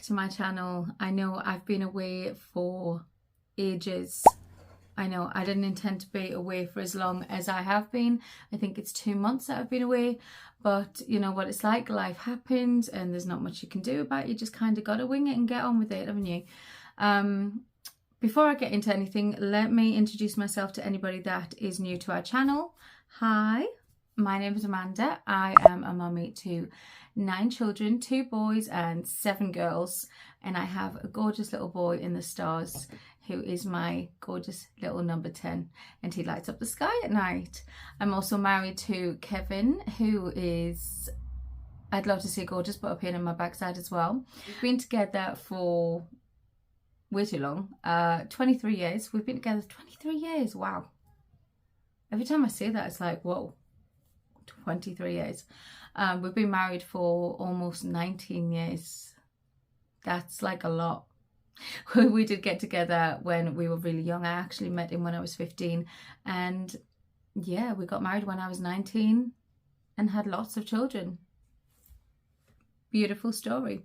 to my channel. I know I've been away for ages. I know I didn't intend to be away for as long as I have been. I think it's 2 months that I've been away, but you know what it's like, life happens and there's not much you can do about it. You just kind of got to wing it and get on with it, haven't you? Before I get into anything, let me introduce myself to anybody that is new to our channel. Hi, my name is Amanda. I am a mummy to 9 children, 2 boys and 7 girls, and I have a gorgeous little boy in the stars who is my gorgeous little number 10, and he lights up the sky at night. I'm also married to Kevin, who is, I'd love to say gorgeous, but a pain in my backside as well. We've been together for way too long, 23 years. We've been together 23 years, wow. Every time I say that, it's like, whoa, 23 years. We've been married for almost 19 years. That's like a lot. We did get together when we were really young. I actually met him when I was 15, and yeah, we got married when I was 19 and had lots of children. Beautiful story.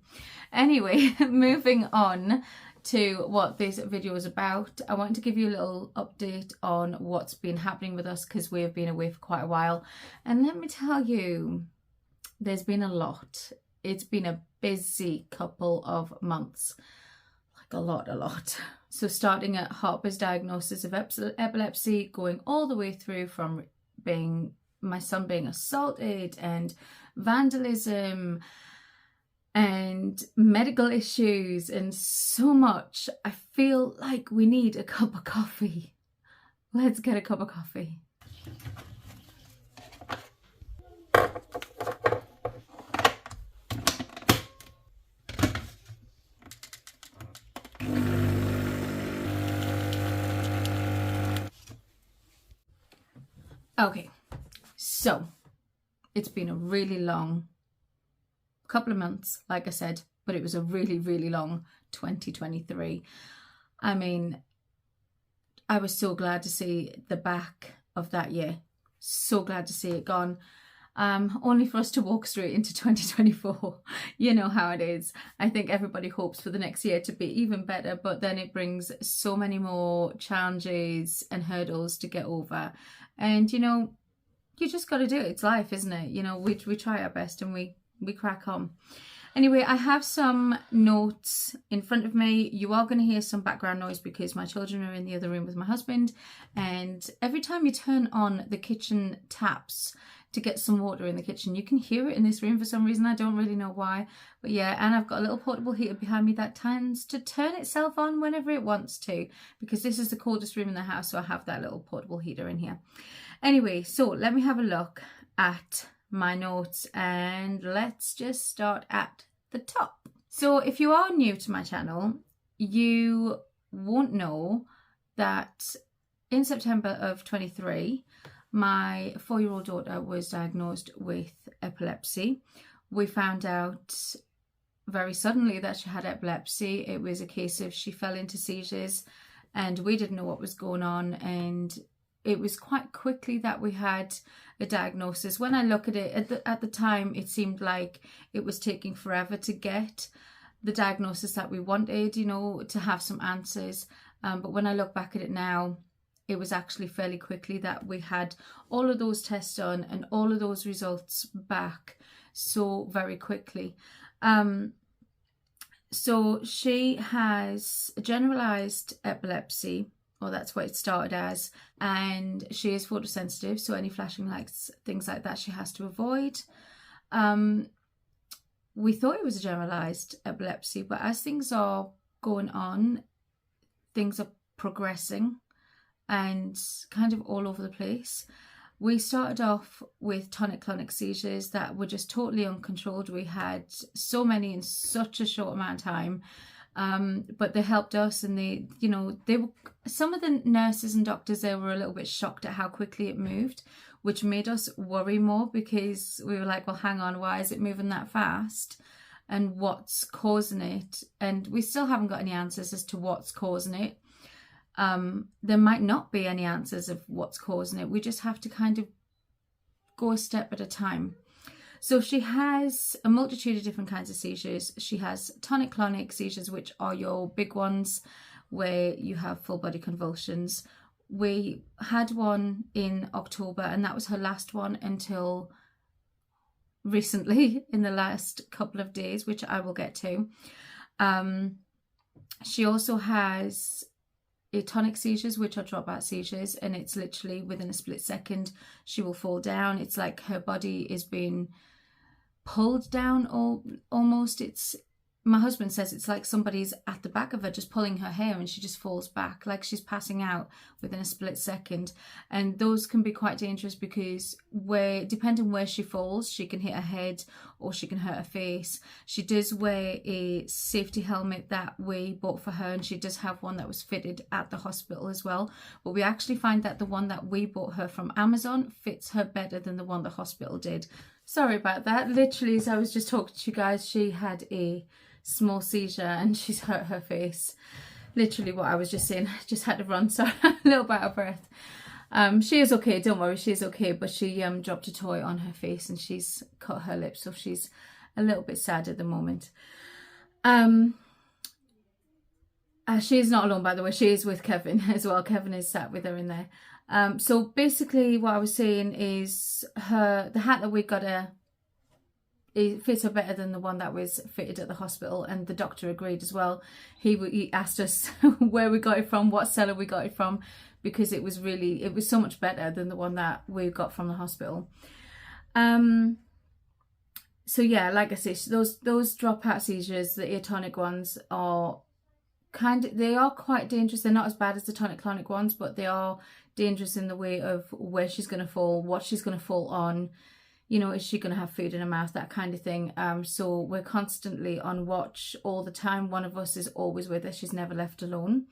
Anyway, moving on to what this video is about. I want to give you a little update on what's been happening with us, because we have been away for quite a while, and let me tell you, there's been a lot. It's been a busy couple of months, like a lot. So starting at Harper's diagnosis of epilepsy, going all the way through from my son being assaulted and vandalism and medical issues and so much. I feel like we need a cup of coffee. Let's get a cup of coffee. Okay, so it's been a really long couple of months, like I said, but it was a really long 2023. I mean, I was so glad to see the back of that year. So glad to see it gone. Only for us to walk straight into 2024. You know how it is. I think everybody hopes for the next year to be even better, but then it brings so many more challenges and hurdles to get over. And, you know, you just got to do it. It's life, isn't it? You know, we try our best and we crack on. Anyway, I have some notes in front of me. You are going to hear some background noise because my children are in the other room with my husband, and every time you turn on the kitchen taps to get some water in the kitchen, you can hear it in this room for some reason. I don't really know why, but yeah. And I've got a little portable heater behind me that tends to turn itself on whenever it wants to, because this is the coldest room in the house, so I have that little portable heater in here. Anyway, so let me have a look at my notes and let's just start at the top. So if you are new to my channel, you won't know that in September of 23, my 4-year-old daughter was diagnosed with epilepsy. We found out very suddenly that she had epilepsy. It was a case of she fell into seizures and we didn't know what was going on, and it was quite quickly that we had a diagnosis. When I look at it, at the time, it seemed like it was taking forever to get the diagnosis that we wanted, you know, to have some answers. But when I look back at it now, it was actually fairly quickly that we had all of those tests done and all of those results back so very quickly. So she has generalized epilepsy, or that's what it started as, and she is photosensitive, so any flashing lights, things like that, she has to avoid. We thought it was a generalized epilepsy, but as things are going on, things are progressing and kind of all over the place. We started off with tonic-clonic seizures that were just totally uncontrolled. We had so many in such a short amount of time. But they helped us, and they were, some of the nurses and doctors, they were a little bit shocked at how quickly it moved, which made us worry more, because we were like, well, hang on, why is it moving that fast and what's causing it? And we still haven't got any answers as to what's causing it. There might not be any answers of what's causing it. We just have to kind of go a step at a time. So she has a multitude of different kinds of seizures. She has tonic-clonic seizures, which are your big ones where you have full body convulsions. We had one in October, and that was her last one until recently, in the last couple of days, which I will get to. She also has tonic seizures, which are dropout seizures, and it's literally within a split second she will fall down. It's like her body is being pulled down, or almost. My husband says it's like somebody's at the back of her just pulling her hair, and she just falls back like she's passing out within a split second. And those can be quite dangerous because depending where she falls, she can hit her head or she can hurt her face. She does wear a safety helmet that we bought for her, and she does have one that was fitted at the hospital as well. But we actually find that the one that we bought her from Amazon fits her better than the one the hospital did. Sorry about that. Literally, as I was just talking to you guys, she had a small seizure and she's hurt her face. Literally what I was just saying. I just had to run, so I'm a little bit out of breath. She is okay, don't worry, she is okay, but she dropped a toy on her face and she's cut her lip, so she's a little bit sad at the moment. She is not alone, by the way. She is with Kevin as well. Kevin is sat with her in there. So basically what I was saying is the hat that we got her, it fits her better than the one that was fitted at the hospital, and the doctor agreed as well. He asked us where we got it from, what seller we got it from, because it was so much better than the one that we got from the hospital. So yeah, like I say, those dropout seizures, the atonic ones, are they are quite dangerous. They're not as bad as the tonic-clonic ones, but they are dangerous in the way of where she's going to fall, what she's going to fall on. You know, is she going to have food in her mouth, that kind of thing. So we're constantly on watch all the time. One of us is always with her. She's never left alone.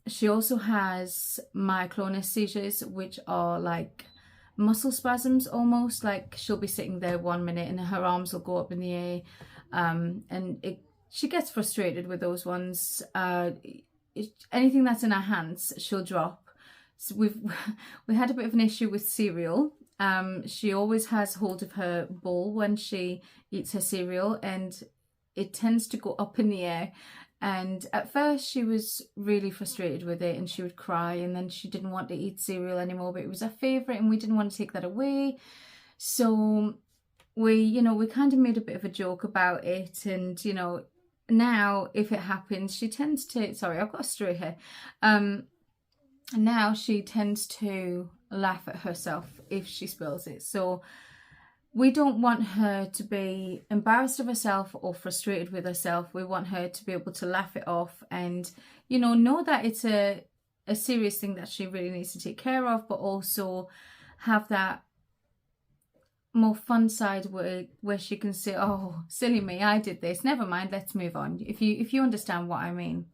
She also has myoclonus seizures, which are like muscle spasms almost. Like she'll be sitting there 1 minute and her arms will go up in the air. She gets frustrated with those ones. Anything that's in her hands, she'll drop. So we had a bit of an issue with cereal. She always has hold of her bowl when she eats her cereal, and it tends to go up in the air. And at first she was really frustrated with it and she would cry, and then she didn't want to eat cereal anymore, but it was her favourite and we didn't want to take that away. So we kind of made a bit of a joke about it, and now if it happens, she tends to, sorry, I've got a stray here. Now she tends to laugh at herself if she spills it. So we don't want her to be embarrassed of herself or frustrated with herself. We want her to be able to laugh it off and, know that it's a serious thing that she really needs to take care of, but also have that more fun side where she can say, oh, silly me, I did this. Never mind, let's move on. If you understand what I mean.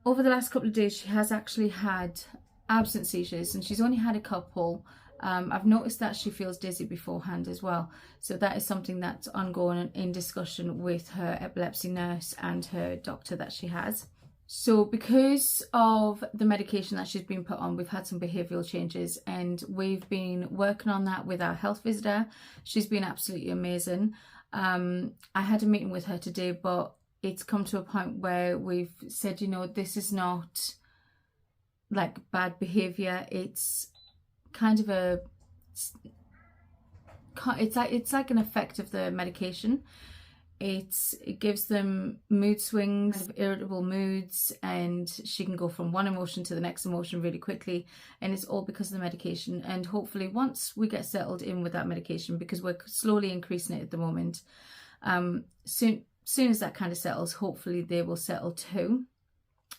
Over the last couple of days, she has actually had absent seizures, and she's only had a couple. I've noticed that she feels dizzy beforehand as well. So that is something that's ongoing in discussion with her epilepsy nurse and her doctor that she has. So because of the medication that she's been put on, we've had some behavioural changes, and we've been working on that with our health visitor. She's been absolutely amazing. I had a meeting with her today, but it's come to a point where we've said, this is not like bad behaviour. It's kind of it's like an effect of the medication. It gives them mood swings, irritable moods, and she can go from one emotion to the next emotion really quickly, and it's all because of the medication. And hopefully once we get settled in with that medication, because we're slowly increasing it at the moment, soon as that kind of settles, hopefully they will settle too.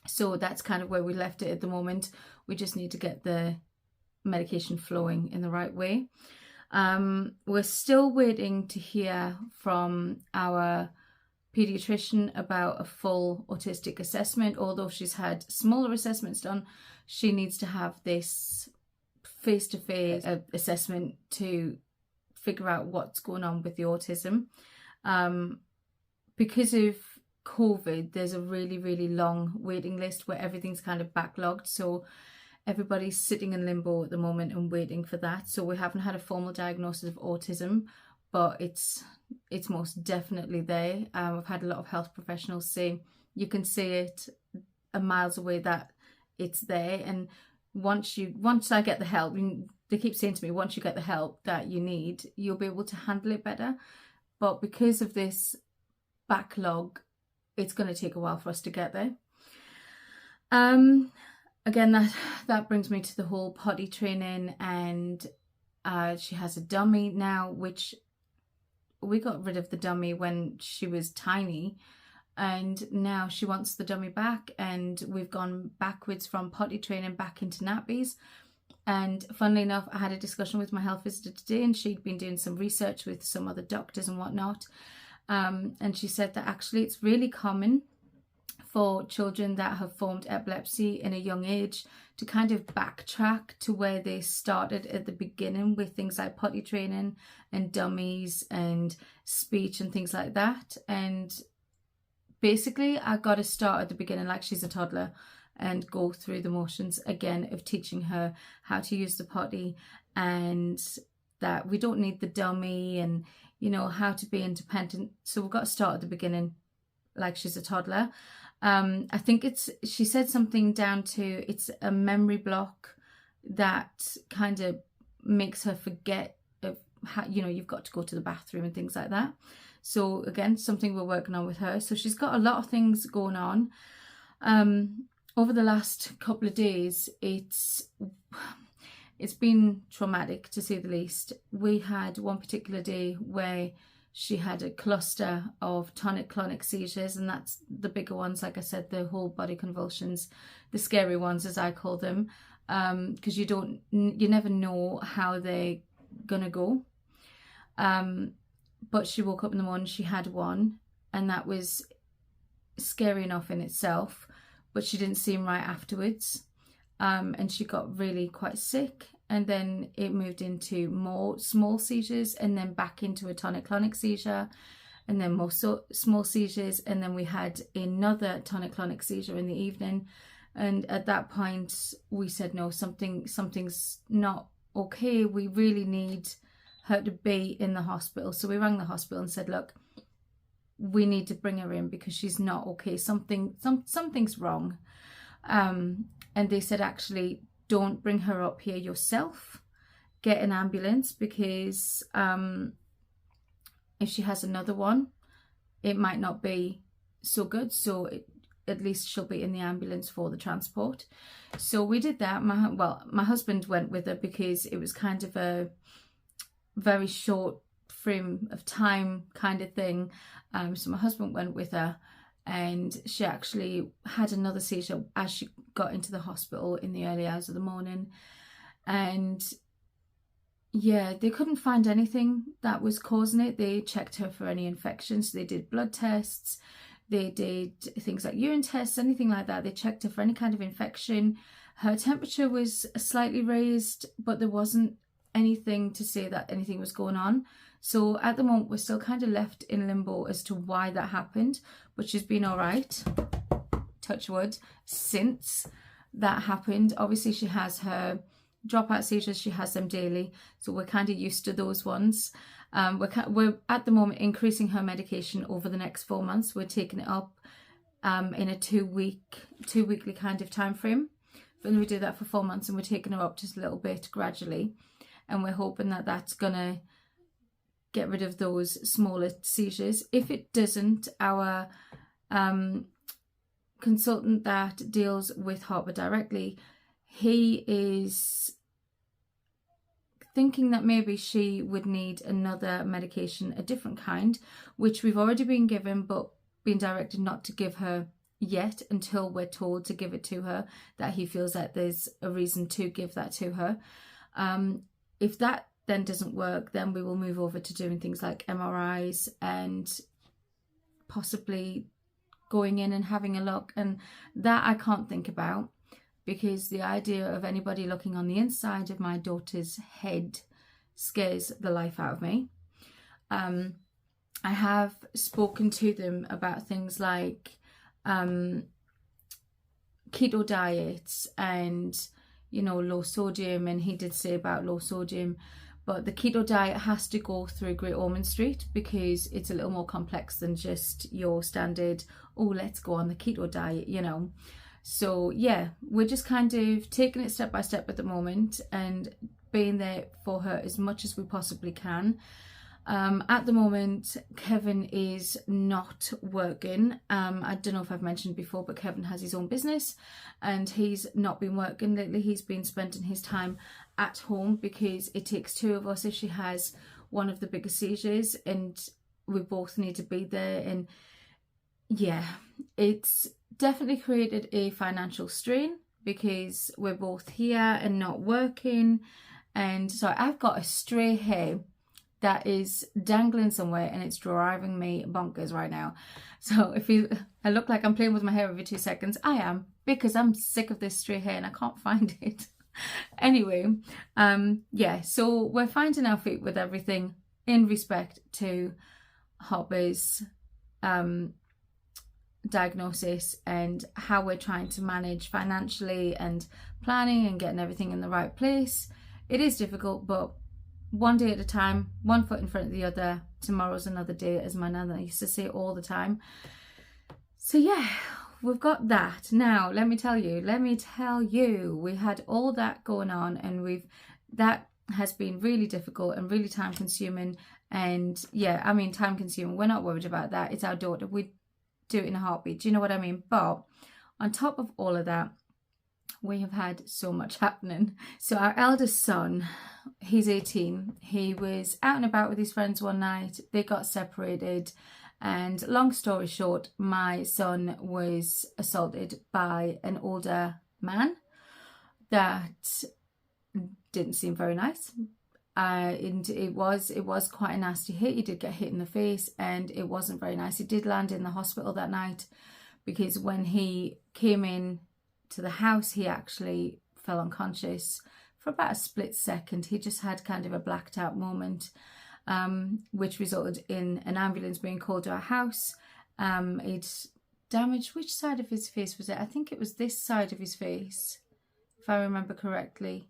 So that's kind of where we left it at the moment. We just need to get the medication flowing in the right way. We're still waiting to hear from our pediatrician about a full autistic assessment. Although she's had smaller assessments done, she needs to have this face-to-face assessment to figure out what's going on with the autism. Because of COVID, there's a really, really long waiting list where everything's kind of backlogged. So everybody's sitting in limbo at the moment and waiting for that. So we haven't had a formal diagnosis of autism, but it's most definitely there. I've had a lot of health professionals say you can see it a miles away that it's there. And once I get the help, they keep saying to me, once you get the help that you need, you'll be able to handle it better. But because of this backlog, it's going to take a while for us to get there. Again, that brings me to the whole potty training, and she has a dummy now, which we got rid of the dummy when she was tiny, and now she wants the dummy back, and we've gone backwards from potty training back into nappies. And funnily enough, I had a discussion with my health visitor today, and she'd been doing some research with some other doctors and whatnot, and she said that actually it's really common for children that have formed epilepsy in a young age to kind of backtrack to where they started at the beginning with things like potty training and dummies and speech and things like that. And basically, I got to start at the beginning like she's a toddler and go through the motions again of teaching her how to use the potty, and that we don't need the dummy, and how to be independent. So we've got to start at the beginning like she's a toddler. I think she said something down to it's a memory block that kind of makes her forget of how, you've got to go to the bathroom and things like that. So again, something we're working on with her. So she's got a lot of things going on. Over the last couple of days, it's been traumatic to say the least. We had one particular day where she had a cluster of tonic-clonic seizures, and that's the bigger ones, like I said, the whole body convulsions, the scary ones as I call them, because you never know how they're gonna go. But she woke up in the morning, she had one, and that was scary enough in itself, but she didn't seem right afterwards, and she got really quite sick. And then it moved into more small seizures, and then back into a tonic-clonic seizure, and then more small seizures, and then we had another tonic-clonic seizure in the evening. And at that point we said, no, something's not okay, we really need her to be in the hospital. So we rang the hospital and said, look, we need to bring her in because she's not okay, something's wrong. And they said, actually, don't bring her up here yourself, get an ambulance, because if she has another one, it might not be so good. So at least she'll be in the ambulance for the transport. So we did that. My husband went with her because it was kind of a very short frame of time kind of thing. So my husband went with her, and she actually had another seizure as she got into the hospital in the early hours of the morning. And yeah, they couldn't find anything that was causing it. They checked her for any infections. They did blood tests, they did things like urine tests, anything like that. They checked her for any kind of infection. Her temperature was slightly raised, but there wasn't anything to say that anything was going on. So at the moment, we're still kind of left in limbo as to why that happened, but she's been all right, touch wood, since that happened. Obviously, she has her dropout seizures, she has them daily, so we're kind of used to those ones. We're at the moment increasing her medication over the next 4 months. We're taking it up in a two-weekly kind of time frame. And we do that for 4 months, and we're taking her up just a little bit gradually, and we're hoping that that's gonna get rid of those smaller seizures. If it doesn't, our consultant that deals with Harper directly, he is thinking that maybe she would need another medication, a different kind, which we've already been given, but been directed not to give her yet until we're told to give it to her, that he feels that there's a reason to give that to her. If that then doesn't work, then we will move over to doing things like MRIs and possibly going in and having a look. And that I can't think about, because the idea of anybody looking on the inside of my daughter's head scares the life out of me. I have spoken to them about things like keto diets and you know, low sodium, and he did say about low sodium. But the keto diet has to go through Great Ormond Street because it's a little more complex than just your standard, oh, let's go on the keto diet, you know. So yeah, we're just kind of taking it step by step at the moment and being there for her as much as we possibly can. At the moment, Kevin is not working. I don't know if I've mentioned before, but Kevin has his own business and he's not been working lately. He's been spending his time at home because it takes two of us if she has one of the biggest seizures, and we both need to be there. And yeah, it's definitely created a financial strain because we're both here and not working. And so I've got a stray hair that is dangling somewhere and it's driving me bonkers right now. So if I look like I'm playing with my hair every 2 seconds, I am, because I'm sick of this stray hair and I can't find it. Anyway, yeah, so we're finding our feet with everything in respect to Hopper's diagnosis and how we're trying to manage financially and planning and getting everything in the right place. It is difficult, but one day at a time, one foot in front of the other. Tomorrow's another day, as my nana used to say all the time. So yeah, we've got that. Now, let me tell you, we had all that going on, and that has been really difficult and really time consuming. And yeah, I mean, time consuming, we're not worried about that. It's our daughter. We do it in a heartbeat. Do you know what I mean? But on top of all of that, we have had so much happening. So our eldest son, he's 18. He was out and about with his friends one night. They got separated. And long story short, my son was assaulted by an older man that didn't seem very nice. And it was quite a nasty hit. He did get hit in the face and it wasn't very nice. He did land in the hospital that night because when he came in to the house, he actually fell unconscious for about a split second. He just had kind of a blacked out moment, which resulted in an ambulance being called to our house. It damaged, which side of his face was it? I think it was this side of his face, if I remember correctly.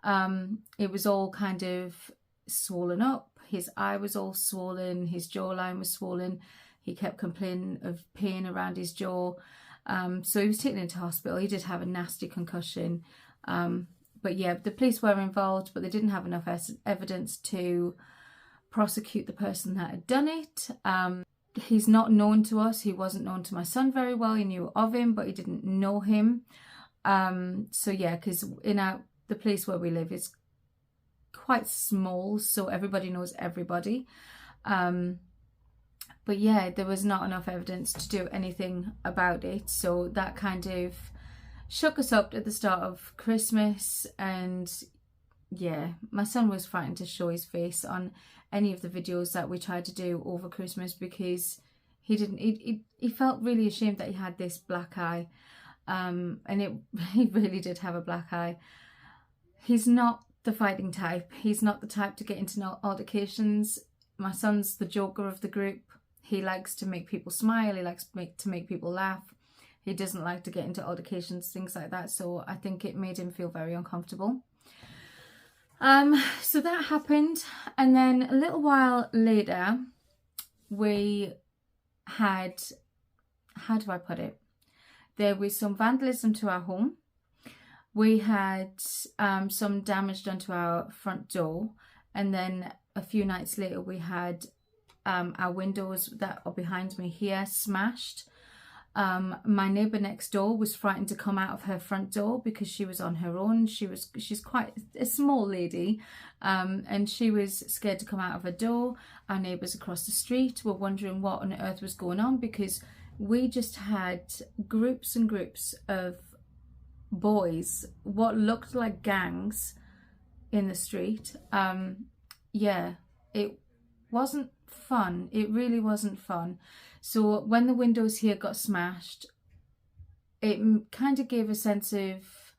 It was all kind of swollen up. His eye was all swollen. His jawline was swollen. He kept complaining of pain around his jaw. So he was taken into hospital. He did have a nasty concussion. But yeah, the police were involved, but they didn't have enough evidence to prosecute the person that had done it. He's not known to us. He wasn't known to my son very well. He knew of him, but he didn't know him. So yeah, because the place where we live is quite small, so everybody knows everybody. But yeah, there was not enough evidence to do anything about it. So that kind of shook us up at the start of Christmas. And yeah, my son was frightened to show his face on any of the videos that we tried to do over Christmas because he felt really ashamed that he had this black eye. And he really did have a black eye. He's not the fighting type. He's not the type to get into altercations. My son's the joker of the group. He likes to make people smile. He likes to make people laugh. He doesn't like to get into altercations, things like that. So I think it made him feel very uncomfortable. So that happened. And then a little while later, we had, how do I put it? There was some vandalism to our home. We had some damage done to our front door. And then a few nights later, we had our windows that are behind me here smashed. My neighbour next door was frightened to come out of her front door because she was on her own. She's quite a small lady, and she was scared to come out of her door. Our neighbours across the street were wondering what on earth was going on because we just had groups and groups of boys, what looked like gangs, in the street. Yeah, it wasn't fun. It really wasn't fun. So when the windows here got smashed, it kind of gave a sense of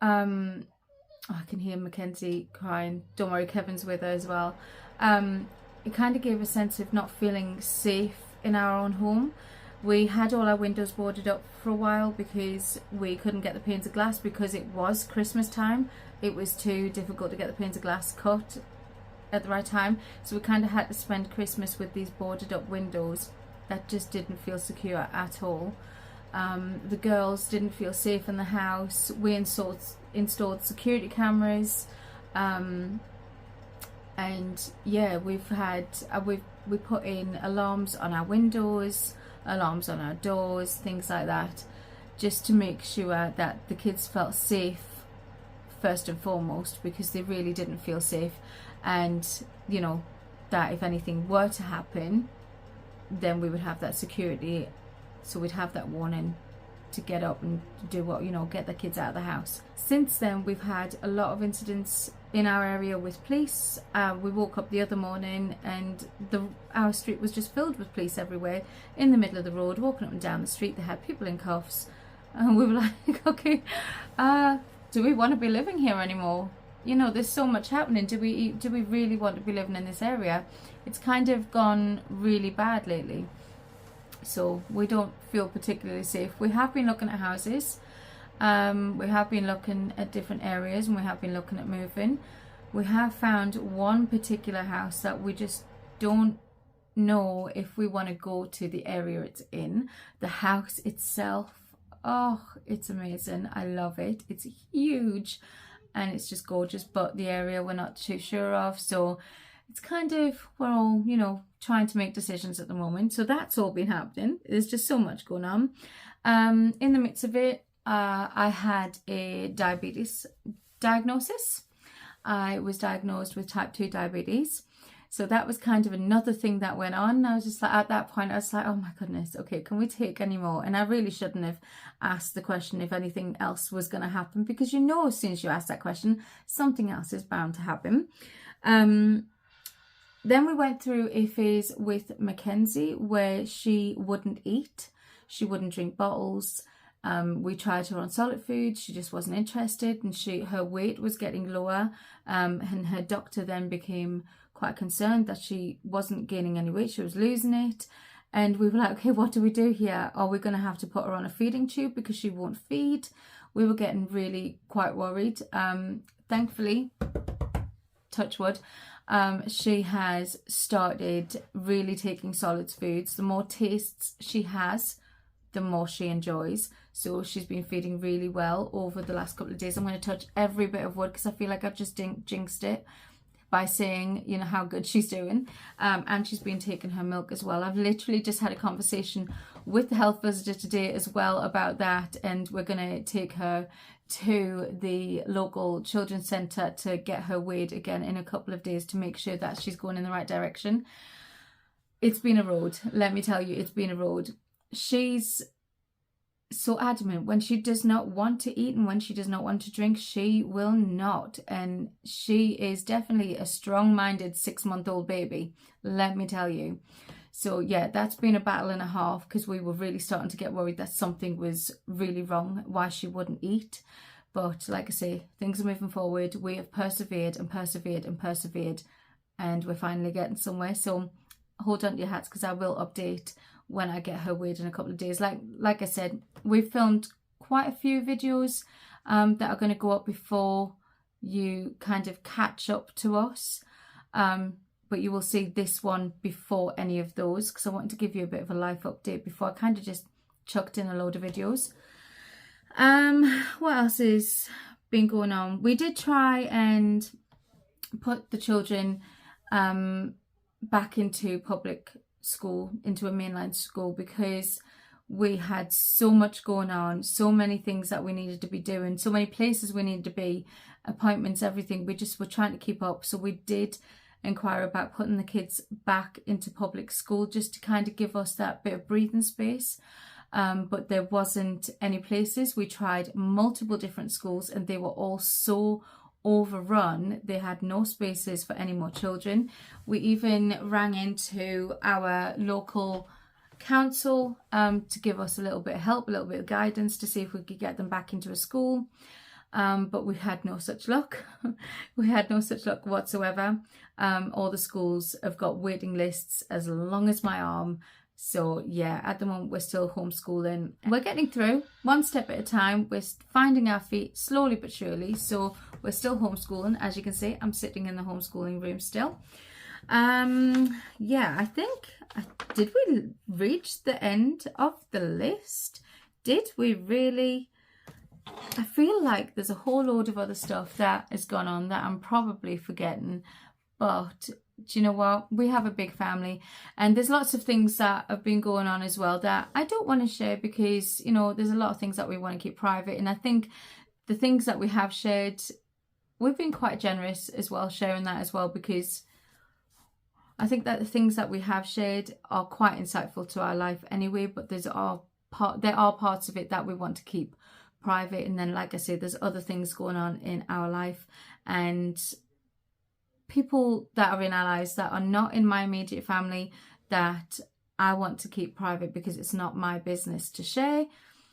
I can hear Mackenzie crying. Don't worry, Kevin's with her as well. It kind of gave a sense of not feeling safe in our own home. We had all our windows boarded up for a while because we couldn't get the panes of glass because it was Christmas time. It was too difficult to get the panes of glass cut at the right time, so we kind of had to spend Christmas with these boarded up windows that just didn't feel secure at all. The girls didn't feel safe in the house. We installed security cameras, and yeah, we've had we put in alarms on our windows, alarms on our doors, things like that, just to make sure that the kids felt safe first and foremost, because they really didn't feel safe. And you know, that if anything were to happen, then we would have that security, so we'd have that warning to get up and do what, you know, get the kids out of the house. Since then, we've had a lot of incidents in our area with police. We woke up the other morning and our street was just filled with police everywhere, in the middle of the road, walking up and down the street. They had people in cuffs, and we were like, okay, do we want to be living here anymore? You know, there's so much happening. Do we really want to be living in this area? It's kind of gone really bad lately, so we don't feel particularly safe. We have been looking at houses, we have been looking at different areas, and we have been looking at moving. We have found one particular house that we just don't know if we want to go to the area it's in. The house itself, oh, it's amazing. I love it. It's huge and it's just gorgeous, but the area we're not too sure of, so it's kind of, we're all, you know, trying to make decisions at the moment. So that's all been happening. There's just so much going on. In the midst of it, I had a diabetes diagnosis. I was diagnosed with type 2 diabetes. So that was kind of another thing that went on. I was just like, at that point, I was like, oh my goodness, okay, can we take any more? And I really shouldn't have asked the question if anything else was going to happen, because you know, as soon as you ask that question, something else is bound to happen. Then we went through a phase with Mackenzie where she wouldn't eat, she wouldn't drink bottles. We tried her on solid food, she just wasn't interested, and her weight was getting lower, and her doctor then became quite concerned that she wasn't gaining any weight, she was losing it. And we were like, okay, what do we do here? Are we going to have to put her on a feeding tube because she won't feed? We were getting really quite worried. Thankfully, touch wood, she has started really taking solids foods. The more tastes she has, the more she enjoys. So she's been feeding really well over the last couple of days. I'm going to touch every bit of wood because I feel like I've just jinxed it by saying, you know, how good she's doing. And she's been taking her milk as well. I've literally just had a conversation with the health visitor today as well about that, and we're going to take her to the local children's centre to get her weighed again in a couple of days to make sure that she's going in the right direction. It's been a road, let me tell you, it's been a road. She's so adamant. When she does not want to eat and when she does not want to drink, she will not. And she is definitely a strong-minded 6-month-old baby, let me tell you. So yeah, that's been a battle and a half, because we were really starting to get worried that something was really wrong, why she wouldn't eat. But like I say, things are moving forward. We have persevered and persevered and persevered, and we're finally getting somewhere. So hold on to your hats, because I will update when I get her weighed in a couple of days. Like I said, we've filmed quite a few videos that are going to go up before you kind of catch up to us. But you will see this one before any of those, because I wanted to give you a bit of a life update before I kind of just chucked in a load of videos. What else has been going on? We did try and put the children back into public school, into a mainline school, because we had so much going on, so many things that we needed to be doing, so many places we needed to be, appointments, everything. We just were trying to keep up. So we did inquire about putting the kids back into public school, just to kind of give us that bit of breathing space. But there wasn't any places. We tried multiple different schools and they were all so overrun. They had no spaces for any more children. We even rang into our local council to give us a little bit of help, a little bit of guidance to see if we could get them back into a school. But we had no such luck. We had no such luck whatsoever. All the schools have got waiting lists as long as my arm So yeah, at the moment we're still homeschooling. We're getting through one step at a time. We're finding our feet slowly but surely. So we're still homeschooling. As you can see, I'm sitting in the homeschooling room still. Yeah, I think, did we reach the end of the list? Did we really? I feel like there's a whole load of other stuff that has gone on that I'm probably forgetting, but do you know what? We have a big family, and there's lots of things that have been going on as well that I don't want to share because, you know, there's a lot of things that we want to keep private. And I think the things that we have shared, we've been quite generous as well, sharing that as well, because I think that the things that we have shared are quite insightful to our life anyway, but there are parts of it that we want to keep private. And then, like I said, there's other things going on in our life, and people that are in our lives that are not in my immediate family that I want to keep private because it's not my business to share.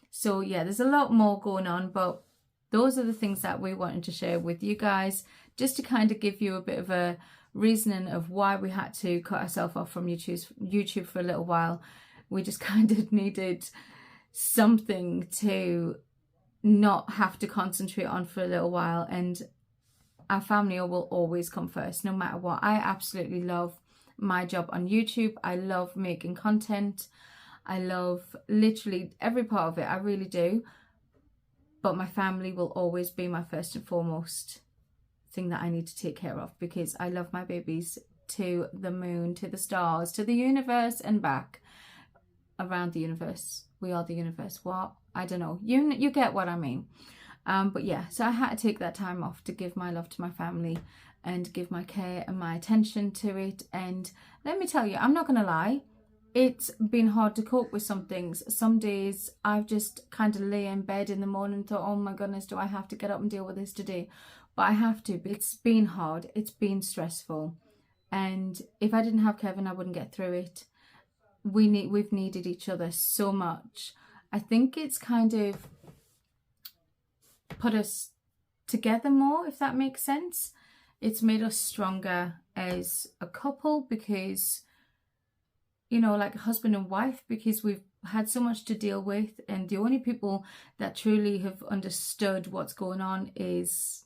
So yeah, there's a lot more going on, but those are the things that we wanted to share with you guys, just to kind of give you a bit of a reasoning of why we had to cut ourselves off from YouTube for a little while. We just kind of needed something to not have to concentrate on for a little while, and our family will always come first, no matter what. I absolutely love my job on YouTube. I love making content. I love literally every part of it. I really do. But my family will always be my first and foremost thing that I need to take care of, because I love my babies to the moon, to the stars, to the universe and back. Around the universe. We are the universe. What? I don't know. You get what I mean. But yeah, so I had to take that time off to give my love to my family and give my care and my attention to it. And let me tell you, I'm not going to lie, it's been hard to cope with some things. Some days I've just kind of lay in bed in the morning and thought, oh my goodness, do I have to get up and deal with this today? But I have to. It's been hard. It's been stressful. And if I didn't have Kevin, I wouldn't get through it. We've needed each other so much. I think it's kind of put us together more, if that makes sense. It's made us stronger as a couple because, you know, like husband and wife, because we've had so much to deal with, and the only people that truly have understood what's going on is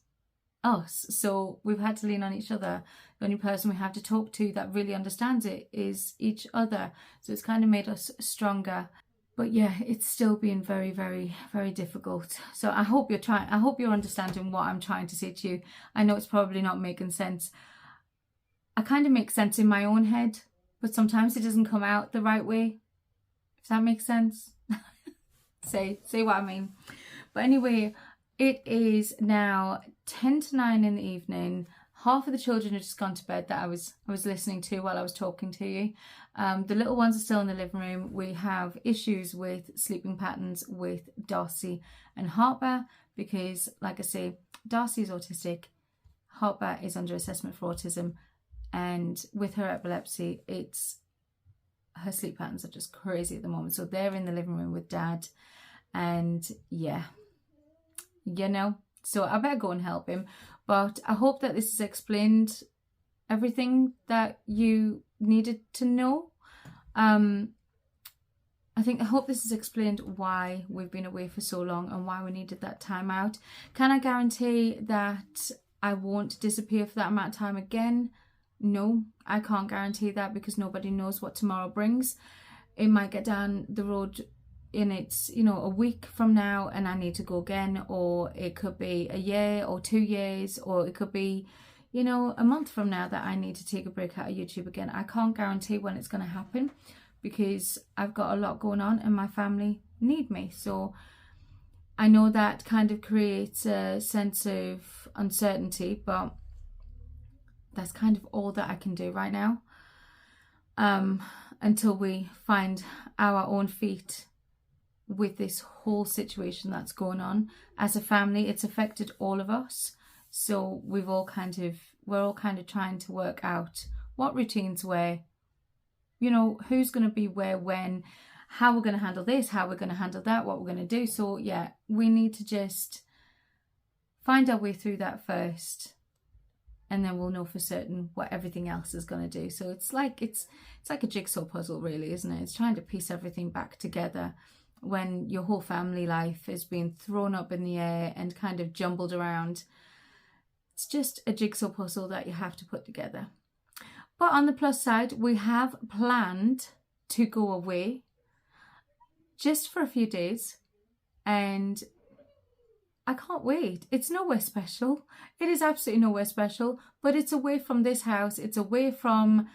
us. So we've had to lean on each other. The only person we have to talk to that really understands it is each other. So it's kind of made us stronger. But yeah, it's still been very, very, very difficult. So I hope you're understanding what I'm trying to say to you. I know it's probably not making sense. I kind of make sense in my own head, but sometimes it doesn't come out the right way. If that makes sense. say what I mean. But anyway, it is now 10 to 9 in the evening. Half of the children have just gone to bed that I was listening to while I was talking to you. The little ones are still in the living room. We have issues with sleeping patterns with Darcy and Harper because, like I say, Darcy is autistic. Harper is under assessment for autism. And with her epilepsy, her sleep patterns are just crazy at the moment. So they're in the living room with Dad. And yeah, you know, so I better go and help him. But I hope that this has explained everything that you needed to know. I hope this has explained why we've been away for so long and why we needed that time out. Can I guarantee that I won't disappear for that amount of time again? No, I can't guarantee that because nobody knows what tomorrow brings. It might get down the road in it's, you know, a week from now and I need to go again, or it could be a year or 2 years, or it could be, you know, a month from now that I need to take a break out of YouTube again. I can't guarantee when it's going to happen because I've got a lot going on and my family need me. So I know that kind of creates a sense of uncertainty, but that's kind of all that I can do right now, until we find our own feet with this whole situation that's going on. As a family, it's affected all of us. So we're all kind of trying to work out what routines where, you know, who's going to be where, when, how we're going to handle this, how we're going to handle that, what we're going to do. So yeah, we need to just find our way through that first. and then we'll know for certain what everything else is going to do. So it's like a jigsaw puzzle, really, isn't it? It's trying to piece everything back together when your whole family life has been thrown up in the air and kind of jumbled around. It's just a jigsaw puzzle that you have to put together. But on the plus side, we have planned to go away just for a few days, and I can't wait. It's nowhere special. It is absolutely nowhere special, but it's away from this house. It's away from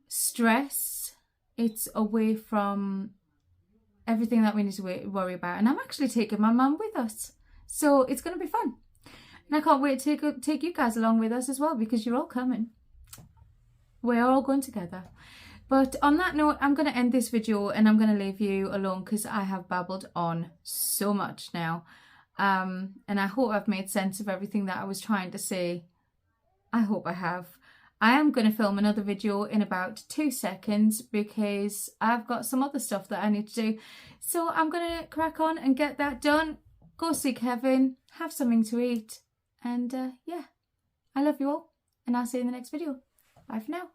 stress. It's away from everything that we need to worry about. And I'm actually taking my mum with us. So it's going to be fun. And I can't wait to take you guys along with us as well, because you're all coming. We're all going together. But on that note, I'm going to end this video and I'm going to leave you alone because I have babbled on so much now. And I hope I've made sense of everything that I was trying to say. I hope I have. I am going to film another video in about 2 seconds because I've got some other stuff that I need to do. So I'm going to crack on and get that done. Go see Kevin, have something to eat. And yeah, I love you all. And I'll see you in the next video. Bye for now.